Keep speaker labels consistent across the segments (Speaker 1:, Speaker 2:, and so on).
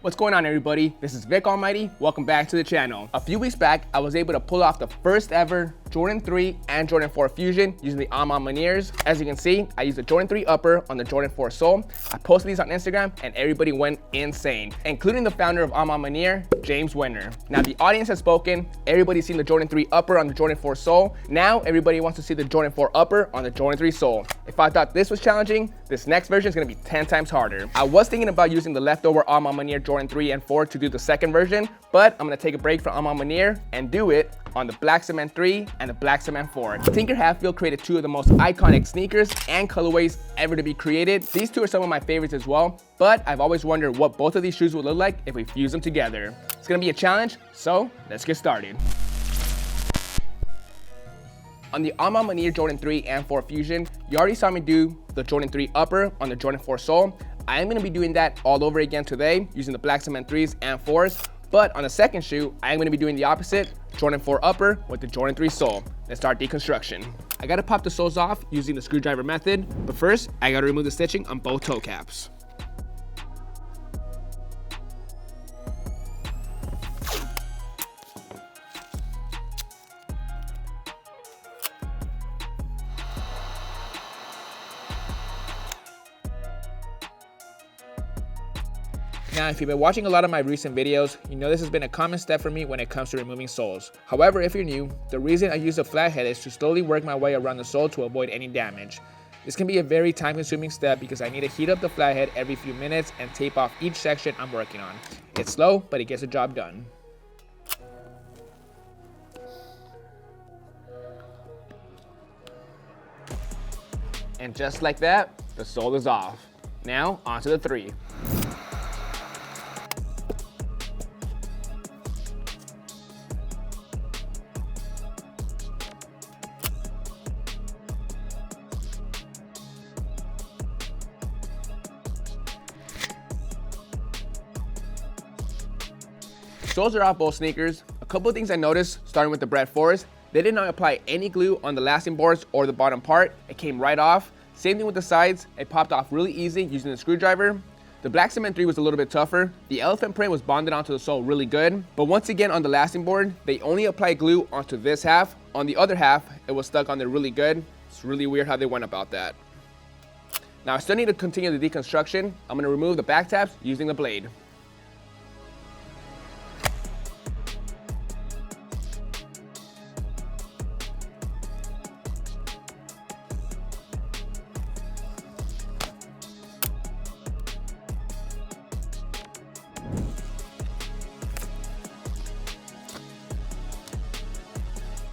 Speaker 1: What's going on, everybody? This is Vick Almighty. Welcome back to the channel. A few weeks back, I was able to pull off the first ever Jordan 3 and Jordan 4 fusion using the A Ma Manieres. As you can see, I used the Jordan 3 upper on the Jordan 4 sole. I posted these on Instagram and everybody went insane, including the founder of A Ma Maniere, James Whitner. Now the audience has spoken. Everybody's seen the Jordan 3 upper on the Jordan 4 sole. Now everybody wants to see the Jordan 4 upper on the Jordan 3 sole. If I thought this was challenging, this next version is going to be 10 times harder. I was thinking about using the leftover A Ma Maniere Jordan 3 and 4 to do the second version, but I'm going to take a break from A Ma Maniere and do it on the Black Cement 3 and the Black Cement 4. Tinker Hatfield created two of the most iconic sneakers and colorways ever to be created. These two are some of my favorites as well, but I've always wondered what both of these shoes would look like if we fuse them together. It's gonna be a challenge, so let's get started. On the A Ma Maniere Jordan 3 and 4 fusion, you already saw me do the Jordan 3 upper on the Jordan 4 sole. I am going to be doing that all over again today using the Black Cement 3s and 4s. But on the second shoe, I am going to be doing the opposite, Jordan 4 upper with the Jordan 3 sole. Let's start deconstruction. I got to pop the soles off using the screwdriver method, but first, I got to remove the stitching on both toe caps. Now, if you've been watching a lot of my recent videos, you know this has been a common step for me when it comes to removing soles. However, if you're new, the reason I use a flathead is to slowly work my way around the sole to avoid any damage. This can be a very time-consuming step because I need to heat up the flathead every few minutes and tape off each section I'm working on. It's slow, but it gets the job done. And just like that, the sole is off. Now, onto the 3. Soles are off both sneakers. A couple of things I noticed, starting with the Bred 4s, they did not apply any glue on the lasting boards or the bottom part. It came right off. Same thing with the sides. It popped off really easy using the screwdriver. The Black Cement 3 was a little bit tougher. The elephant print was bonded onto the sole really good. But once again, on the lasting board, they only applied glue onto this half. On the other half, it was stuck on there really good. It's really weird how they went about that. Now I still need to continue the deconstruction. I'm going to remove the back tabs using the blade.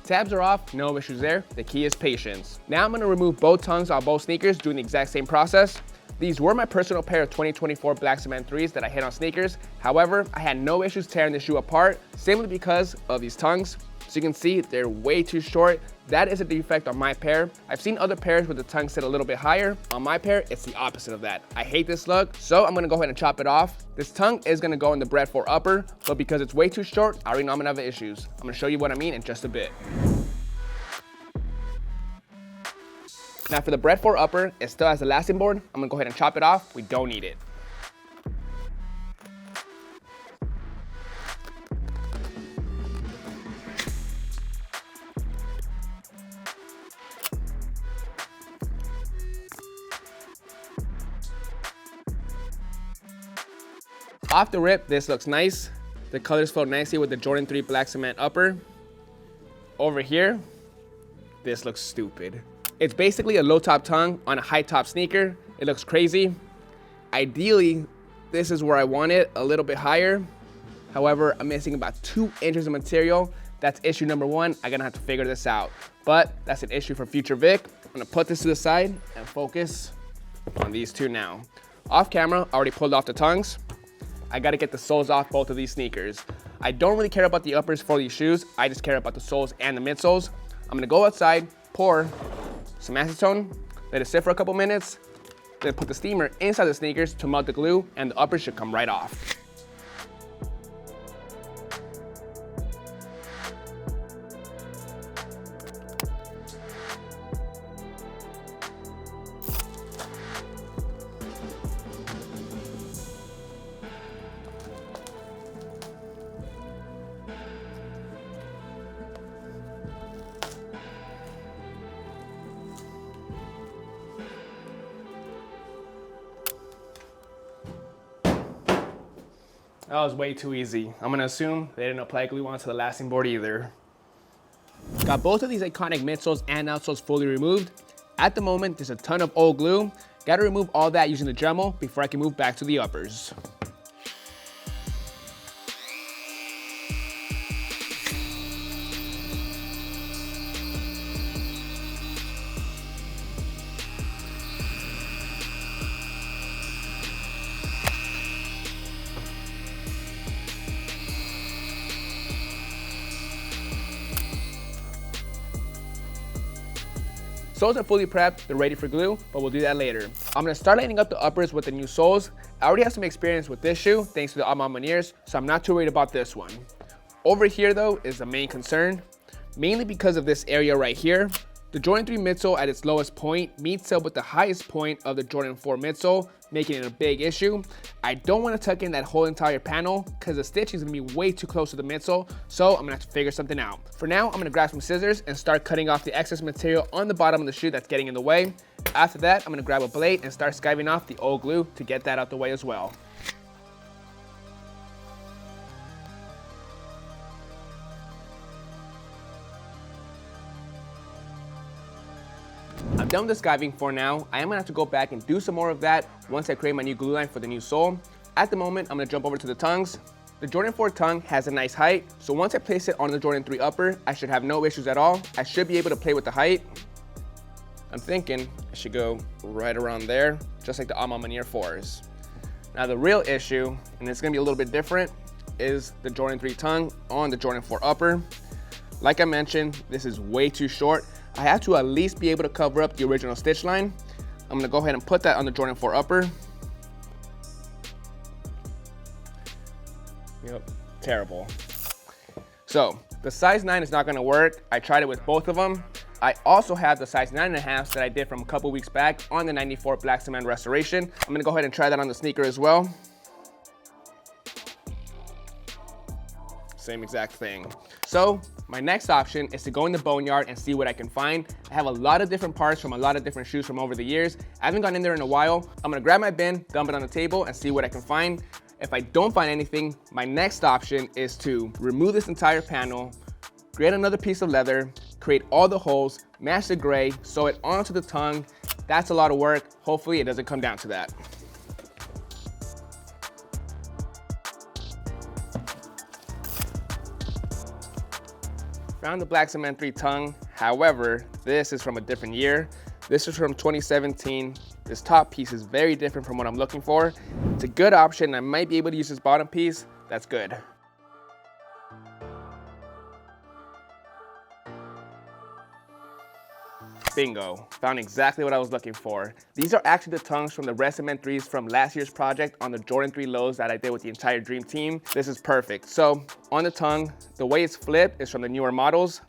Speaker 1: Tabs are off, no issues there. The key is patience. Now I'm going to remove both tongues on both sneakers doing the exact same process. These were my personal pair of 2024 Black Cement 3s that I hit on sneakers. However, I had no issues tearing the shoe apart, simply because of these tongues. So you can see they're way too short. That is a defect on my pair. I've seen other pairs with the tongue sit a little bit higher. On my pair, it's the opposite of that. I hate this look, so I'm gonna go ahead and chop it off. This tongue is gonna go in the Bred 4 upper, but because it's way too short, I already know I'm gonna have issues. I'm gonna show you what I mean in just a bit. Now for the Bred 4 upper, it still has the lasting board. I'm gonna go ahead and chop it off. We don't need it. Off the rip, this looks nice. The colors flow nicely with the Jordan 3 Black Cement upper. Over here, this looks stupid. It's basically a low top tongue on a high top sneaker. It looks crazy. Ideally, this is where I want it, a little bit higher. However, I'm missing about 2 inches of material. That's issue number 1. I'm gonna have to figure this out. But that's an issue for future Vic. I'm gonna put this to the side and focus on these two now. Off camera, I already pulled off the tongues. I gotta get the soles off both of these sneakers. I don't really care about the uppers for these shoes. I just care about the soles and the midsoles. I'm gonna go outside, pour some acetone, let it sit for a couple minutes, then put the steamer inside the sneakers to melt the glue, and the uppers should come right off. That was way too easy. I'm gonna assume they didn't apply glue onto the lasting board either. Got both of these iconic midsoles and outsoles fully removed. At the moment, there's a ton of old glue. Gotta remove all that using the Dremel before I can move back to the uppers. Soles are fully prepped, they're ready for glue, but we'll do that later. I'm gonna start lining up the uppers with the new soles. I already have some experience with this shoe, thanks to the A Ma Manieres, so I'm not too worried about this one. Over here though is the main concern, mainly because of this area right here. The Jordan 3 midsole at its lowest point meets up with the highest point of the Jordan 4 midsole, making it a big issue. I don't want to tuck in that whole entire panel because the stitching is going to be way too close to the midsole, so I'm going to have to figure something out. For now, I'm going to grab some scissors and start cutting off the excess material on the bottom of the shoe that's getting in the way. After that, I'm going to grab a blade and start skiving off the old glue to get that out the way as well. I'm done with the skiving for now. I am gonna have to go back and do some more of that once I create my new glue line for the new sole. At the moment, I'm gonna jump over to the tongues. The Jordan 4 tongue has a nice height, so once I place it on the Jordan 3 upper, I should have no issues at all. I should be able to play with the height. I'm thinking I should go right around there, just like the A Ma Maniere 4s. Now the real issue, and it's gonna be a little bit different, is the Jordan 3 tongue on the Jordan 4 upper. Like I mentioned, this is way too short. I have to at least be able to cover up the original stitch line. I'm gonna go ahead and put that on the Jordan 4 upper. Yep, terrible. So the size 9 is not gonna work. I tried it with both of them. I also have the size 9.5 that I did from a couple weeks back on the 94 Black Cement Restoration. I'm gonna go ahead and try that on the sneaker as well. Same exact thing. So my next option is to go in the boneyard and see what I can find. I have a lot of different parts from a lot of different shoes from over the years. I haven't gone in there in a while. I'm gonna grab my bin, dump it on the table, and see what I can find. If I don't find anything, my next option is to remove this entire panel, create another piece of leather, create all the holes, match the gray, sew it onto the tongue. That's a lot of work. Hopefully it doesn't come down to that. Found the Black Cement 3 tongue. However, this is from a different year. This is from 2017. This top piece is very different from what I'm looking for. It's a good option. I might be able to use this bottom piece. That's good. Bingo, found exactly what I was looking for. These are actually the tongues from the Red Cement 3s from last year's project on the Jordan 3 lows that I did with the entire Dream Team. This is perfect. So on the tongue, the way it's flipped is from the newer models.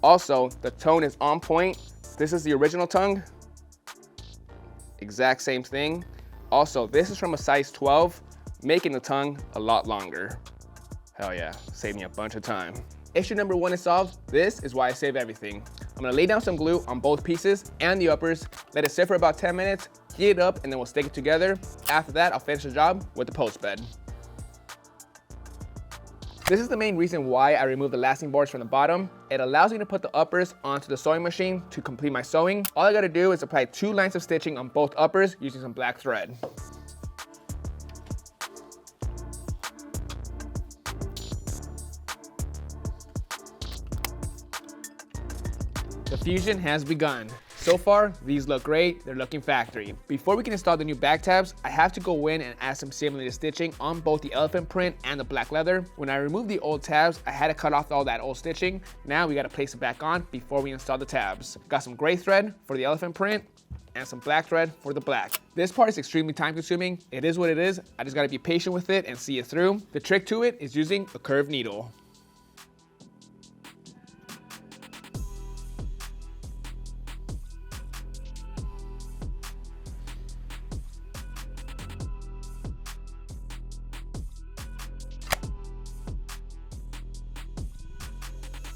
Speaker 1: Also, the tone is on point. This is the original tongue. Exact same thing. Also, this is from a size 12, making the tongue a lot longer. Hell yeah, saved me a bunch of time. Issue number 1 is solved. This is why I save everything. I'm gonna lay down some glue on both pieces and the uppers, let it sit for about 10 minutes, heat it up, and then we'll stick it together. After that, I'll finish the job with the post bed. This is the main reason why I removed the lasting boards from the bottom. It allows me to put the uppers onto the sewing machine to complete my sewing. All I gotta do is apply 2 lines of stitching on both uppers using some black thread. The fusion has begun. So far, these look great, they're looking factory. Before we can install the new back tabs, I have to go in and add some simulated stitching on both the elephant print and the black leather. When I removed the old tabs, I had to cut off all that old stitching. Now we gotta place it back on before we install the tabs. Got some gray thread for the elephant print and some black thread for the black. This part is extremely time consuming. It is what it is. I just gotta be patient with it and see it through. The trick to it is using a curved needle.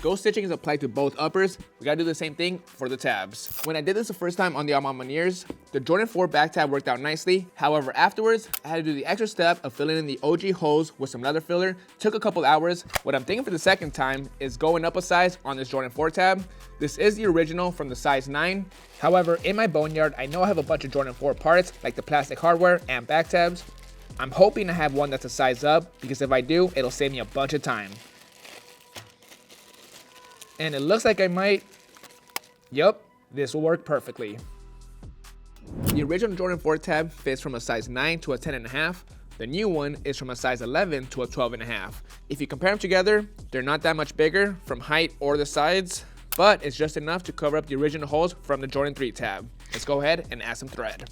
Speaker 1: Ghost stitching is applied to both uppers. We gotta do the same thing for the tabs. When I did this the first time on the A Ma Manieres, the Jordan 4 back tab worked out nicely. However, afterwards, I had to do the extra step of filling in the OG holes with some leather filler. Took a couple hours. What I'm thinking for the second time is going up a size on this Jordan 4 tab. This is the original from the size 9. However, in my boneyard, I know I have a bunch of Jordan 4 parts, like the plastic hardware and back tabs. I'm hoping to have one that's a size up, because if I do, it'll save me a bunch of time. And it looks like I might. Yup, this will work perfectly. The original Jordan 4 tab fits from a size 9 to a 10.5. The new one is from a size 11 to a 12.5. If you compare them together, they're not that much bigger from height or the sides, but it's just enough to cover up the original holes from the Jordan 3 tab. Let's go ahead and add some thread.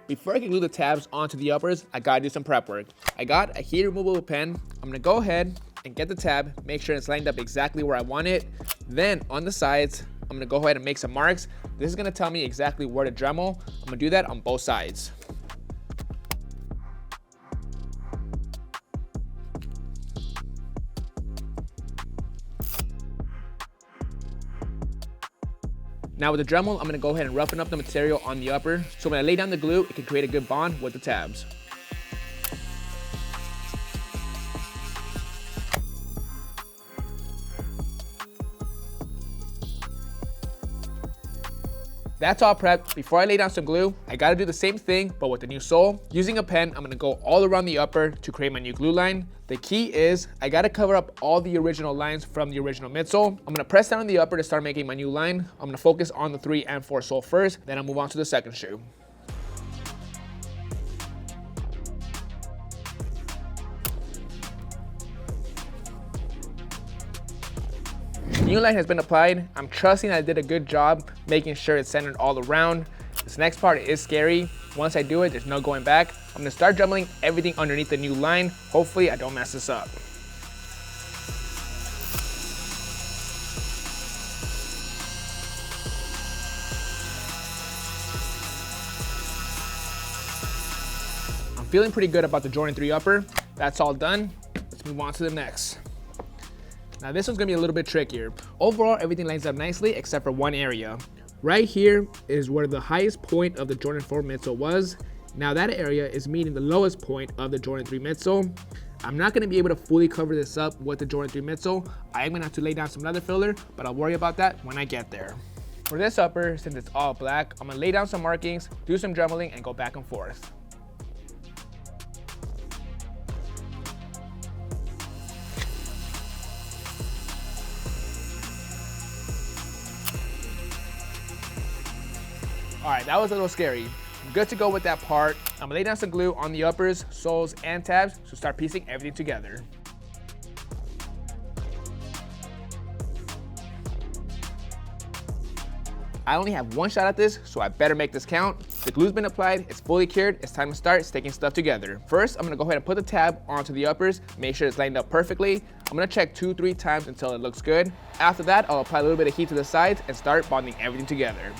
Speaker 1: Before I can glue the tabs onto the uppers, I gotta do some prep work. I got a heat removable pen. I'm gonna go ahead and get the tab, make sure it's lined up exactly where I want it. Then on the sides, I'm gonna go ahead and make some marks. This is gonna tell me exactly where to Dremel. I'm gonna do that on both sides. Now with the Dremel, I'm gonna go ahead and roughen up the material on the upper, so when I lay down the glue, it can create a good bond with the tabs. That's all prepped. Before I lay down some glue, I gotta do the same thing, but with the new sole. Using a pen, I'm gonna go all around the upper to create my new glue line. The key is, I gotta cover up all the original lines from the original midsole. I'm gonna press down on the upper to start making my new line. I'm gonna focus on the 3 and 4 sole first, then I'll move on to the second shoe. New line has been applied. I'm trusting I did a good job making sure it's centered all around. This next part is scary. Once I do it, there's no going back. I'm gonna start dremeling everything underneath the new line. Hopefully I don't mess this up. I'm feeling pretty good about the Jordan 3 upper. That's all done. Let's move on to the next. Now this one's gonna be a little bit trickier. Overall, everything lines up nicely except for one area. Right here is where the highest point of the Jordan 4 midsole was. Now that area is meeting the lowest point of the Jordan 3 midsole. I'm not gonna be able to fully cover this up with the Jordan 3 midsole. I am gonna have to lay down some leather filler, but I'll worry about that when I get there. For this upper, since it's all black, I'm gonna lay down some markings, do some dremeling, and go back and forth. All right, that was a little scary. I'm good to go with that part. I'm gonna lay down some glue on the uppers, soles, and tabs to start piecing everything together. I only have one shot at this, so I better make this count. The glue's been applied, it's fully cured, it's time to start sticking stuff together. First, I'm gonna go ahead and put the tab onto the uppers, make sure it's lined up perfectly. I'm gonna check 2-3 times until it looks good. After that, I'll apply a little bit of heat to the sides and start bonding everything together.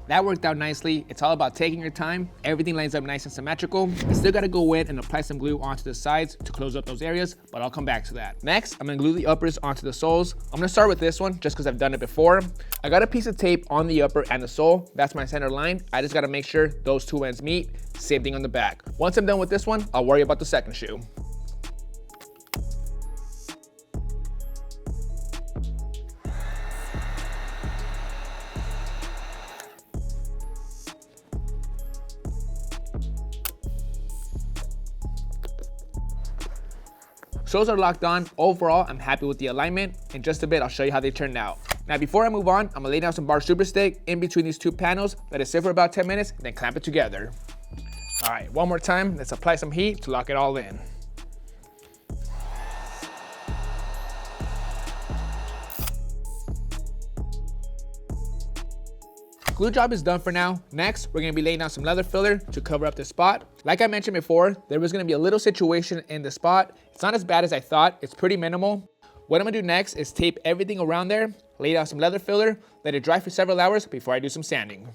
Speaker 1: That worked out nicely. It's all about taking your time. Everything lines up nice and symmetrical. I still gotta go in and apply some glue onto the sides to close up those areas, but I'll come back to that. Next, I'm gonna glue the uppers onto the soles. I'm gonna start with this one just because I've done it before. I got a piece of tape on the upper and the sole. That's my center line. I just gotta make sure those two ends meet. Same thing on the back. Once I'm done with this one, I'll worry about the second shoe. Soles are locked on. Overall, I'm happy with the alignment. In just a bit, I'll show you how they turned out. Now, before I move on, I'm gonna lay down some bar super stick in between these two panels, let it sit for about 10 minutes, then clamp it together. All right, one more time, let's apply some heat to lock it all in. glue job is done for now. Next, we're gonna be laying down some leather filler to cover up the spot. Like I mentioned before, there was gonna be a little situation in the spot. It's not as bad as I thought, it's pretty minimal. What I'm gonna do next is tape everything around there, lay down some leather filler, let it dry for several hours before I do some sanding.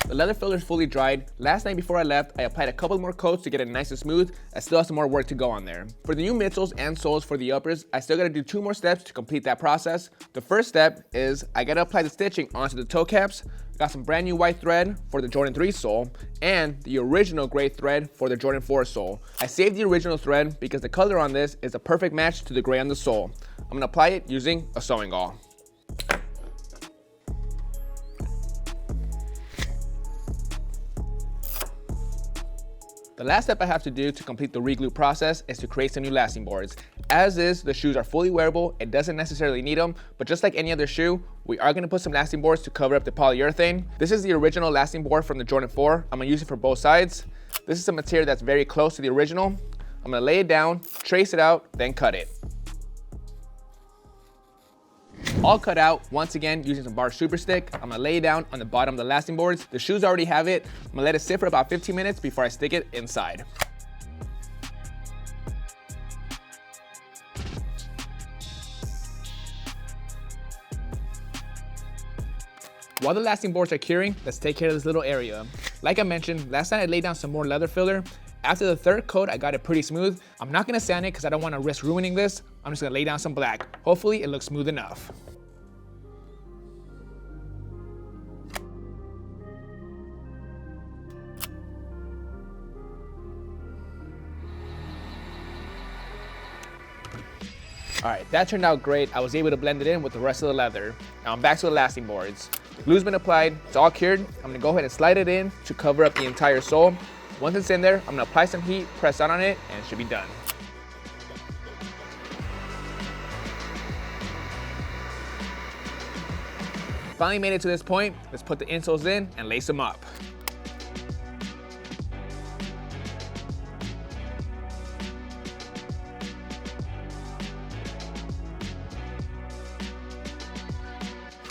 Speaker 1: The leather filler is fully dried. Last night before I left, I applied a couple more coats to get it nice and smooth. I still have some more work to go on there. For the new midsoles and soles for the uppers, I still gotta do 2 more steps to complete that process. The first step is I gotta apply the stitching onto the toe caps. Got some brand new white thread for the Jordan 3 sole and the original gray thread for the Jordan 4 sole. I saved the original thread because the color on this is a perfect match to the gray on the sole. I'm gonna apply it using a sewing awl. The last step I have to do to complete the re-glue process is to create some new lasting boards. As is, the shoes are fully wearable, it doesn't necessarily need them, but just like any other shoe, we are going to put some lasting boards to cover up the polyurethane. This is the original lasting board from the Jordan 4. I'm going to use it for both sides. This is a material that's very close to the original. I'm going to lay it down, trace it out, then cut it. All cut out, once again, using some bar super stick. I'm gonna lay it down on the bottom of the lasting boards. The shoes already have it. I'm gonna let it sit for about 15 minutes before I stick it inside. While the lasting boards are curing, let's take care of this little area. Like I mentioned, last night I laid down some more leather filler. After the 3rd coat, I got it pretty smooth. I'm not gonna sand it because I don't wanna risk ruining this. I'm just gonna lay down some black. Hopefully it looks smooth enough. All right, that turned out great. I was able to blend it in with the rest of the leather. Now I'm back to the lasting boards. The glue's been applied, it's all cured. I'm gonna go ahead and slide it in to cover up the entire sole. Once it's in there, I'm gonna apply some heat, press down on it, and it should be done. Finally made it to this point. Let's put the insoles in and lace them up.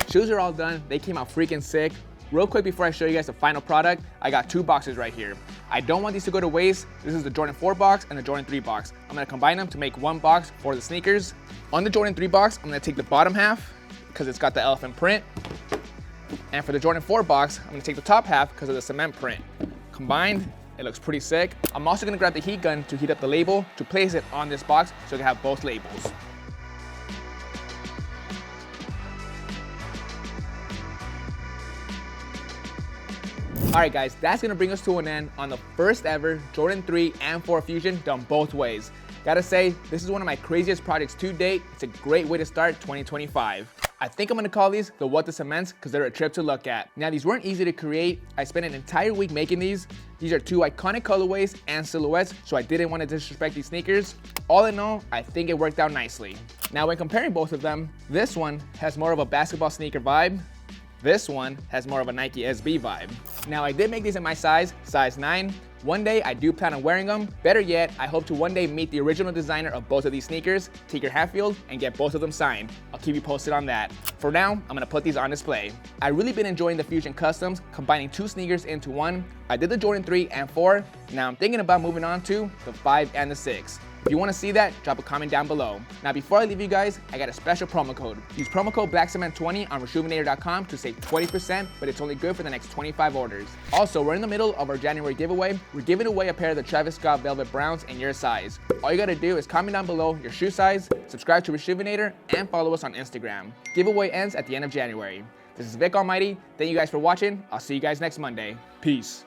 Speaker 1: Shoes are all done. They came out freaking sick. Real quick before I show you guys the final product, I got 2 boxes right here. I don't want these to go to waste. This is the Jordan 4 box and the Jordan 3 box. I'm gonna combine them to make 1 box for the sneakers. On the Jordan 3 box, I'm gonna take the bottom half because it's got the elephant print. And for the Jordan 4 box, I'm gonna take the top half because of the cement print. Combined, it looks pretty sick. I'm also gonna grab the heat gun to heat up the label to place it on this box so you can have both labels. All right guys, that's gonna bring us to an end on the first ever Jordan 3 and 4 Fusion done both ways. Gotta say, this is one of my craziest projects to date. It's a great way to start 2025. I think I'm gonna call these the What the Cements because they're a trip to look at. Now these weren't easy to create. I spent an entire week making these. These are 2 iconic colorways and silhouettes, so I didn't want to disrespect these sneakers. All in all, I think it worked out nicely. Now when comparing both of them, this one has more of a basketball sneaker vibe. This one has more of a Nike SB vibe. Now I did make these in my size 9. One day I do plan on wearing them. Better yet, I hope to one day meet the original designer of both of these sneakers, Tinker Hatfield, and get both of them signed. I'll keep you posted on that. For now, I'm gonna put these on display. I've really been enjoying the Fusion Customs, combining 2 sneakers into one. I did the Jordan 3 and 4. Now I'm thinking about moving on to the 5 and the 6. If you want to see that, drop a comment down below. Now before I leave you guys, I got a special promo code. Use promo code BlackCement20 on Rejuvenator.com to save 20%, but it's only good for the next 25 orders. Also, we're in the middle of our January giveaway. We're giving away a pair of the Travis Scott Velvet Browns in your size. All you gotta do is comment down below your shoe size, subscribe to Rejuvenator, and follow us on Instagram. Giveaway ends at the end of January. This is Vick Almighty. Thank you guys for watching. I'll see you guys next Monday. Peace.